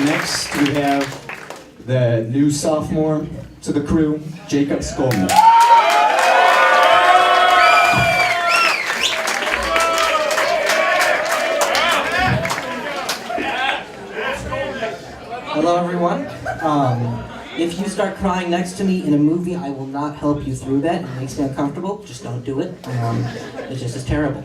Next, we have the new sophomore to the crew, Jacob Skolnik. Hello, everyone. If you start crying next to me in a movie, I will not help you through that. It makes me uncomfortable. Just don't do it. It just is terrible.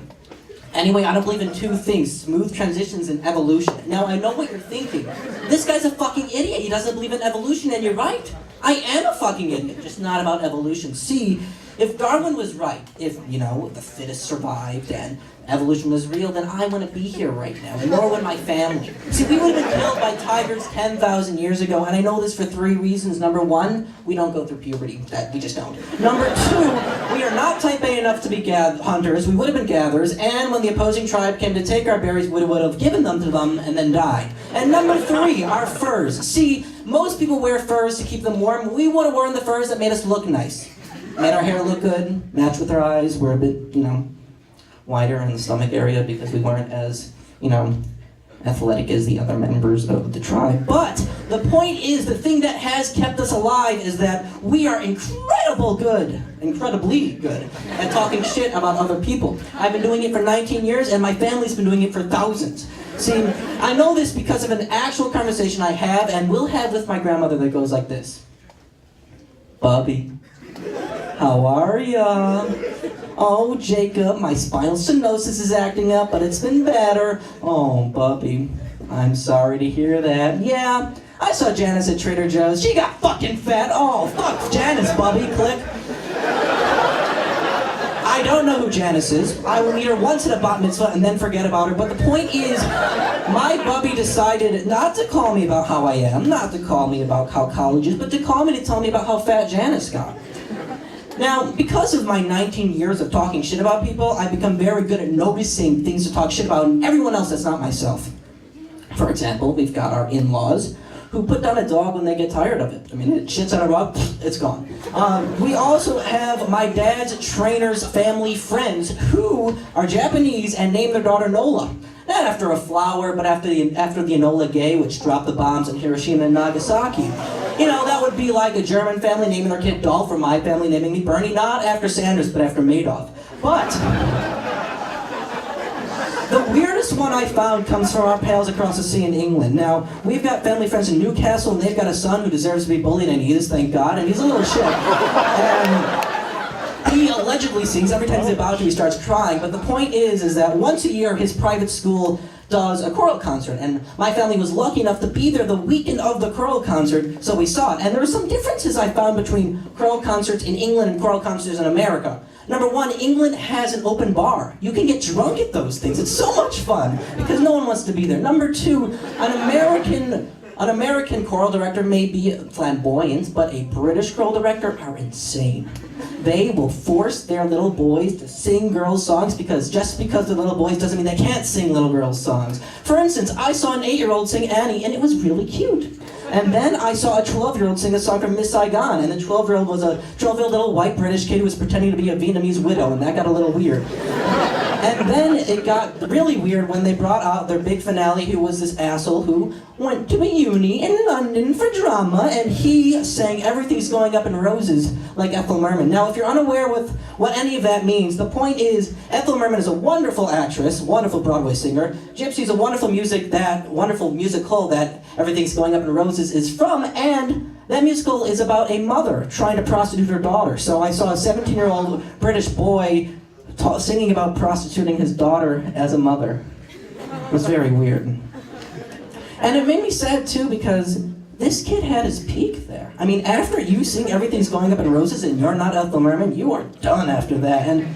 Anyway, I don't believe in two things: smooth transitions and evolution. Now, I know what you're thinking. This guy's a fucking idiot. He doesn't believe in evolution, and you're right. I am a fucking idiot, just not about evolution. See, if Darwin was right, if, the fittest survived and evolution was real, then I wouldn't be here right now, and nor would my family. See, we would have been killed by tigers 10,000 years ago, and I know this for three reasons. Number one, we don't go through puberty. We just don't. Number two, we are not type A enough to be hunters. We would have been gatherers, and when the opposing tribe came to take our berries, we would have given them to them and then died. And number three, our furs. See, most people wear furs to keep them warm. We would have worn the furs that made us look nice. Made our hair look good, match with our eyes. We're a bit, wider in the stomach area because we weren't as, athletic as the other members of the tribe. But the point is, the thing that has kept us alive is that we are incredibly good at talking shit about other people. I've been doing it for 19 years, and my family's been doing it for thousands. See, I know this because of an actual conversation I have and will have with my grandmother that goes like this. Bubby, how are ya? Oh, Jacob, my spinal stenosis is acting up, but it's been better. Oh, Bubby, I'm sorry to hear that. Yeah, I saw Janice at Trader Joe's. She got fucking fat. Oh, fuck Janice, Bubby. Click. I don't know who Janice is. I will meet her once at a bat mitzvah and then forget about her. But the point is, my Bubby decided not to call me about how I am, not to call me about how college is, but to call me to tell me about how fat Janice got. Now, because of my 19 years of talking shit about people, I've become very good at noticing things to talk shit about in everyone else that's not myself. For example, we've got our in-laws who put down a dog when they get tired of it. I mean, it shits on a rug, it's gone. We also have my dad's trainer's family friends who are Japanese and name their daughter Nola. Not after a flower, but after the Enola Gay, which dropped the bombs in Hiroshima and Nagasaki. That would be like a German family naming their kid Dolph, or my family naming me Bernie, not after Sanders, but after Madoff. But the weirdest one I found comes from our pals across the sea in England. Now, we've got family friends in Newcastle, and they've got a son who deserves to be bullied, and he is, thank God, and he's a little shit. And he allegedly sings. Every time he's about to, he starts crying. But the point is that once a year, his private school does a choral concert, and my family was lucky enough to be there the weekend of the choral concert, so we saw it. And there were some differences I found between choral concerts in England and choral concerts in America. Number one, England has an open bar. You can get drunk at those things. It's so much fun because no one wants to be there. Number two, an American choral director may be flamboyant, but a British choral director are insane. They will force their little boys to sing girls' songs just because they're little boys doesn't mean they can't sing little girls' songs. For instance, I saw an 8-year-old sing Annie, and it was really cute. And then I saw a 12-year-old sing a song from Miss Saigon, and the 12-year-old was a 12-year-old little white British kid who was pretending to be a Vietnamese widow, and that got a little weird. And then it got really weird when they brought out their big finale, who was this asshole who went to a uni in London for drama, and he sang Everything's Going Up in Roses like Ethel Merman. Now, if you're unaware with what any of that means, the point is, Ethel Merman is a wonderful actress, wonderful Broadway singer. Gypsy's a wonderful musical that Everything's Going Up in Roses is from, and that musical is about a mother trying to prostitute her daughter. So I saw a 17-year-old British boy singing about prostituting his daughter as a mother. It was very weird. And it made me sad too because this kid had his peak there. I mean, after you sing Everything's Going Up in Roses and you're not Ethel Merman, you are done after that. And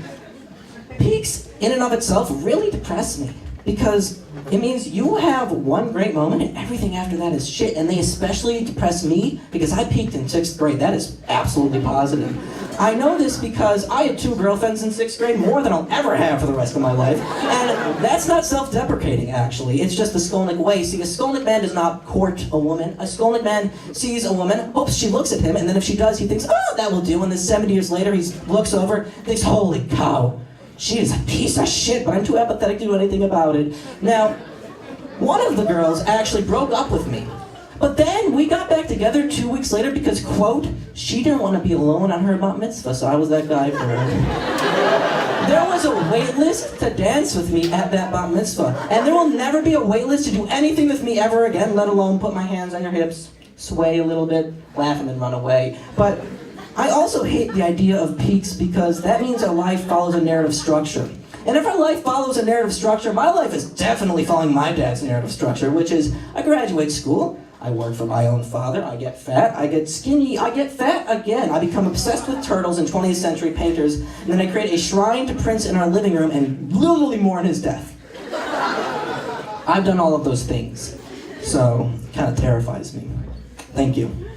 peaks in and of itself really depress me because it means you have one great moment and everything after that is shit. And they especially depress me because I peaked in 6th grade. That is absolutely positive. I know this because I had 2 girlfriends in 6th grade, more than I'll ever have for the rest of my life. And that's not self-deprecating, actually. It's just the Skolnik way. See, a Skolnik man does not court a woman. A Skolnik man sees a woman, hopes she looks at him, and then if she does, he thinks, oh, that will do. And then 70 years later, he looks over, thinks, holy cow, she is a piece of shit, but I'm too apathetic to do anything about it. Now, one of the girls actually broke up with me. But then we got back together 2 weeks later because, quote, she didn't want to be alone on her bat mitzvah, so I was that guy for her. There was a wait list to dance with me at that bat mitzvah, and there will never be a wait list to do anything with me ever again, let alone put my hands on your hips, sway a little bit, laugh and then run away. But I also hate the idea of peaks because that means our life follows a narrative structure. And if our life follows a narrative structure, my life is definitely following my dad's narrative structure, which is I graduate school, I work for my own father, I get fat, I get skinny, I get fat again. I become obsessed with turtles and 20th century painters, and then I create a shrine to Prince in our living room and literally mourn his death. I've done all of those things, so it kind of terrifies me. Thank you.